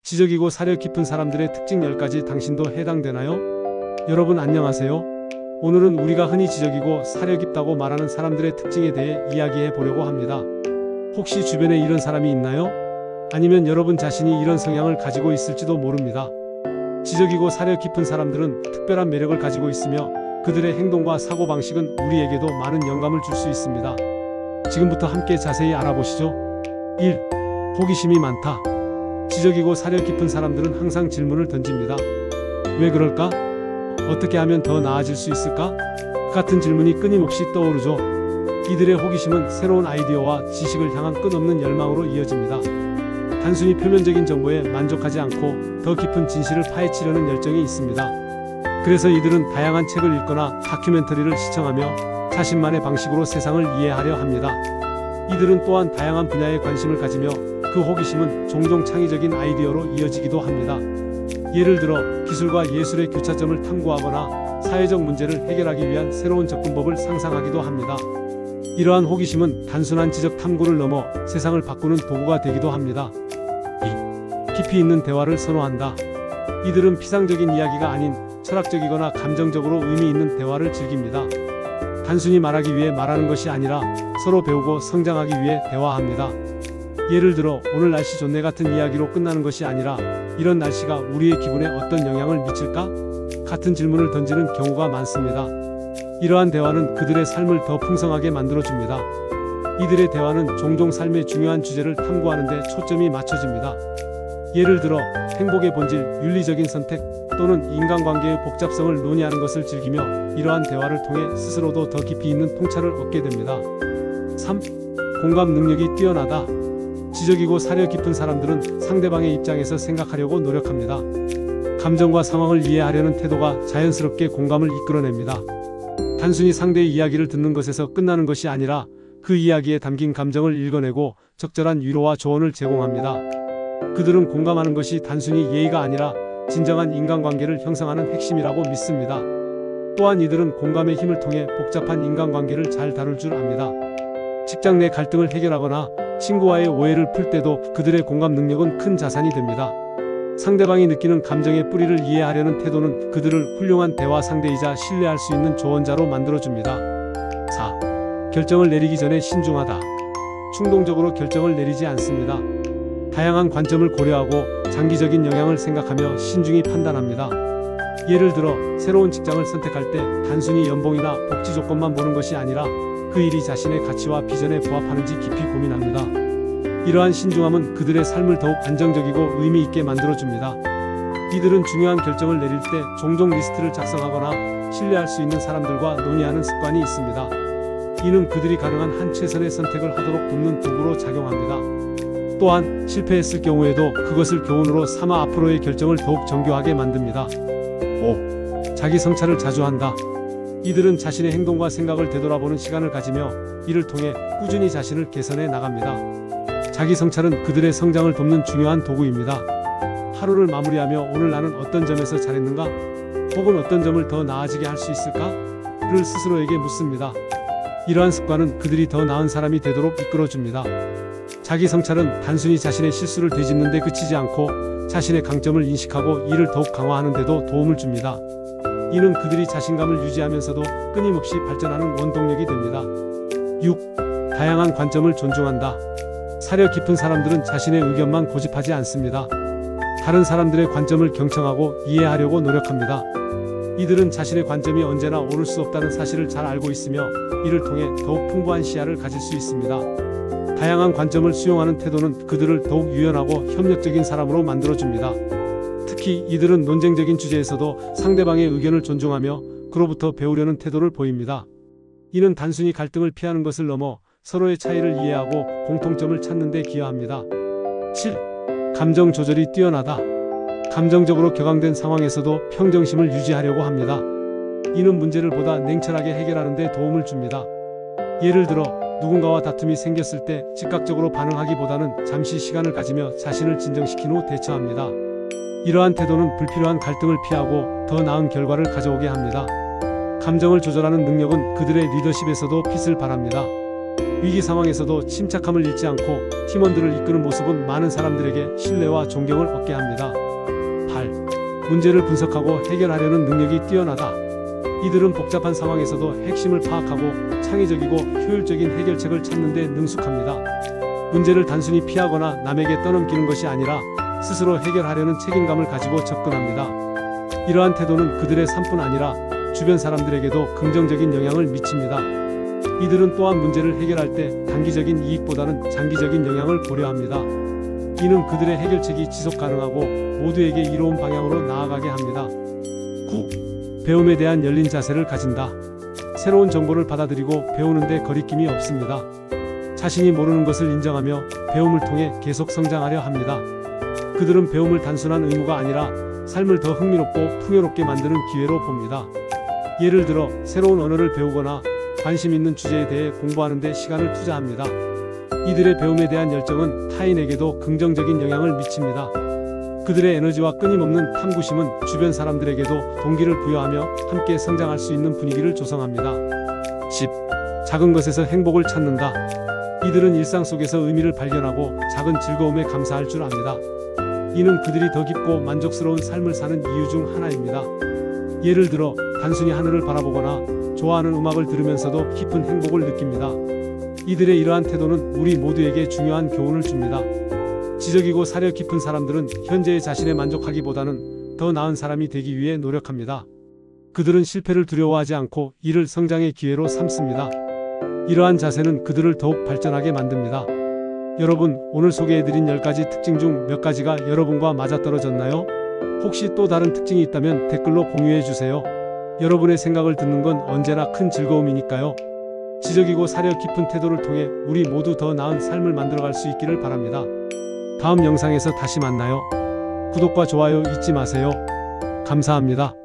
지적이고 사려 깊은 사람들의 특징 10가지 당신도 해당되나요? 여러분 안녕하세요. 오늘은 우리가 흔히 지적이고 사려 깊다고 말하는 사람들의 특징에 대해 이야기해 보려고 합니다. 혹시 주변에 이런 사람이 있나요? 아니면 여러분 자신이 이런 성향을 가지고 있을지도 모릅니다. 지적이고 사려 깊은 사람들은 특별한 매력을 가지고 있으며 그들의 행동과 사고방식은 우리에게도 많은 영감을 줄 수 있습니다. 지금부터 함께 자세히 알아보시죠. 1. 호기심이 많다. 지적이고 사려 깊은 사람들은 항상 질문을 던집니다. 왜 그럴까? 어떻게 하면 더 나아질 수 있을까? 같은 질문이 끊임없이 떠오르죠. 이들의 호기심은 새로운 아이디어와 지식을 향한 끝없는 열망으로 이어집니다. 단순히 표면적인 정보에 만족하지 않고 더 깊은 진실을 파헤치려는 열정이 있습니다. 그래서 이들은 다양한 책을 읽거나 다큐멘터리를 시청하며 자신만의 방식으로 세상을 이해하려 합니다. 이들은 또한 다양한 분야에 관심을 가지며 그 호기심은 종종 창의적인 아이디어로 이어지기도 합니다. 예를 들어 기술과 예술의 교차점을 탐구하거나 사회적 문제를 해결하기 위한 새로운 접근법을 상상하기도 합니다. 이러한 호기심은 단순한 지적 탐구를 넘어 세상을 바꾸는 도구가 되기도 합니다. 2. 깊이 있는 대화를 선호한다. 이들은 피상적인 이야기가 아닌 철학적이거나 감정적으로 의미 있는 대화를 즐깁니다. 단순히 말하기 위해 말하는 것이 아니라 서로 배우고 성장하기 위해 대화합니다. 예를 들어 오늘 날씨 좋네 같은 이야기로 끝나는 것이 아니라 이런 날씨가 우리의 기분에 어떤 영향을 미칠까? 같은 질문을 던지는 경우가 많습니다. 이러한 대화는 그들의 삶을 더 풍성하게 만들어줍니다. 이들의 대화는 종종 삶의 중요한 주제를 탐구하는 데 초점이 맞춰집니다. 예를 들어 행복의 본질, 윤리적인 선택 또는 인간관계의 복잡성을 논의하는 것을 즐기며 이러한 대화를 통해 스스로도 더 깊이 있는 통찰을 얻게 됩니다. 3. 공감 능력이 뛰어나다. 지적이고 사려 깊은 사람들은 상대방의 입장에서 생각하려고 노력합니다. 감정과 상황을 이해하려는 태도가 자연스럽게 공감을 이끌어냅니다. 단순히 상대의 이야기를 듣는 것에서 끝나는 것이 아니라 그 이야기에 담긴 감정을 읽어내고 적절한 위로와 조언을 제공합니다. 그들은 공감하는 것이 단순히 예의가 아니라 진정한 인간관계를 형성하는 핵심이라고 믿습니다. 또한 이들은 공감의 힘을 통해 복잡한 인간관계를 잘 다룰 줄 압니다. 직장 내 갈등을 해결하거나 친구와의 오해를 풀 때도 그들의 공감 능력은 큰 자산이 됩니다. 상대방이 느끼는 감정의 뿌리를 이해하려는 태도는 그들을 훌륭한 대화 상대이자 신뢰할 수 있는 조언자로 만들어줍니다. 4. 결정을 내리기 전에 신중하다. 충동적으로 결정을 내리지 않습니다. 다양한 관점을 고려하고 장기적인 영향을 생각하며 신중히 판단합니다. 예를 들어 새로운 직장을 선택할 때 단순히 연봉이나 복지 조건만 보는 것이 아니라 그 일이 자신의 가치와 비전에 부합하는지 깊이 고민합니다. 이러한 신중함은 그들의 삶을 더욱 안정적이고 의미 있게 만들어줍니다. 이들은 중요한 결정을 내릴 때 종종 리스트를 작성하거나 신뢰할 수 있는 사람들과 논의하는 습관이 있습니다. 이는 그들이 가능한 한 최선의 선택을 하도록 돕는 도구로 작용합니다. 또한 실패했을 경우에도 그것을 교훈으로 삼아 앞으로의 결정을 더욱 정교하게 만듭니다. 5. 자기 성찰을 자주 한다. 이들은 자신의 행동과 생각을 되돌아보는 시간을 가지며 이를 통해 꾸준히 자신을 개선해 나갑니다. 자기 성찰은 그들의 성장을 돕는 중요한 도구입니다. 하루를 마무리하며 오늘 나는 어떤 점에서 잘했는가? 혹은 어떤 점을 더 나아지게 할 수 있을까? 를 스스로에게 묻습니다. 이러한 습관은 그들이 더 나은 사람이 되도록 이끌어줍니다. 자기 성찰은 단순히 자신의 실수를 되짚는 데 그치지 않고 자신의 강점을 인식하고 이를 더욱 강화하는 데도 도움을 줍니다. 이는 그들이 자신감을 유지하면서도 끊임없이 발전하는 원동력이 됩니다. 6. 다양한 관점을 존중한다. 사려 깊은 사람들은 자신의 의견만 고집하지 않습니다. 다른 사람들의 관점을 경청하고 이해하려고 노력합니다. 이들은 자신의 관점이 언제나 옳을 수 없다는 사실을 잘 알고 있으며 이를 통해 더욱 풍부한 시야를 가질 수 있습니다. 다양한 관점을 수용하는 태도는 그들을 더욱 유연하고 협력적인 사람으로 만들어줍니다. 특히 이들은 논쟁적인 주제에서도 상대방의 의견을 존중하며 그로부터 배우려는 태도를 보입니다. 이는 단순히 갈등을 피하는 것을 넘어 서로의 차이를 이해하고 공통점을 찾는 데 기여합니다. 7. 감정 조절이 뛰어나다. 감정적으로 격앙된 상황에서도 평정심을 유지하려고 합니다. 이는 문제를 보다 냉철하게 해결하는 데 도움을 줍니다. 예를 들어 누군가와 다툼이 생겼을 때 즉각적으로 반응하기보다는 잠시 시간을 가지며 자신을 진정시킨 후 대처합니다. 이러한 태도는 불필요한 갈등을 피하고 더 나은 결과를 가져오게 합니다. 감정을 조절하는 능력은 그들의 리더십에서도 빛을 발합니다. 위기 상황에서도 침착함을 잃지 않고 팀원들을 이끄는 모습은 많은 사람들에게 신뢰와 존경을 얻게 합니다. 8. 문제를 분석하고 해결하려는 능력이 뛰어나다. 이들은 복잡한 상황에서도 핵심을 파악하고 창의적이고 효율적인 해결책을 찾는 데 능숙합니다. 문제를 단순히 피하거나 남에게 떠넘기는 것이 아니라 스스로 해결하려는 책임감을 가지고 접근합니다. 이러한 태도는 그들의 삶뿐 아니라 주변 사람들에게도 긍정적인 영향을 미칩니다. 이들은 또한 문제를 해결할 때 단기적인 이익보다는 장기적인 영향을 고려합니다. 이는 그들의 해결책이 지속 가능하고 모두에게 이로운 방향으로 나아가게 합니다. 9. 배움에 대한 열린 자세를 가진다. 새로운 정보를 받아들이고 배우는 데 거리낌이 없습니다. 자신이 모르는 것을 인정하며 배움을 통해 계속 성장하려 합니다. 그들은 배움을 단순한 의무가 아니라 삶을 더 흥미롭고 풍요롭게 만드는 기회로 봅니다. 예를 들어 새로운 언어를 배우거나 관심 있는 주제에 대해 공부하는 데 시간을 투자합니다. 이들의 배움에 대한 열정은 타인에게도 긍정적인 영향을 미칩니다. 그들의 에너지와 끊임없는 탐구심은 주변 사람들에게도 동기를 부여하며 함께 성장할 수 있는 분위기를 조성합니다. 10. 작은 것에서 행복을 찾는다. 이들은 일상 속에서 의미를 발견하고 작은 즐거움에 감사할 줄 압니다. 이는 그들이 더 깊고 만족스러운 삶을 사는 이유 중 하나입니다. 예를 들어 단순히 하늘을 바라보거나 좋아하는 음악을 들으면서도 깊은 행복을 느낍니다. 이들의 이러한 태도는 우리 모두에게 중요한 교훈을 줍니다. 지적이고 사려 깊은 사람들은 현재의 자신에 만족하기보다는 더 나은 사람이 되기 위해 노력합니다. 그들은 실패를 두려워하지 않고 이를 성장의 기회로 삼습니다. 이러한 자세는 그들을 더욱 발전하게 만듭니다. 여러분, 오늘 소개해드린 10가지 특징 중 몇 가지가 여러분과 맞아떨어졌나요? 혹시 또 다른 특징이 있다면 댓글로 공유해주세요. 여러분의 생각을 듣는 건 언제나 큰 즐거움이니까요. 지적이고 사려 깊은 태도를 통해 우리 모두 더 나은 삶을 만들어갈 수 있기를 바랍니다. 다음 영상에서 다시 만나요. 구독과 좋아요 잊지 마세요. 감사합니다.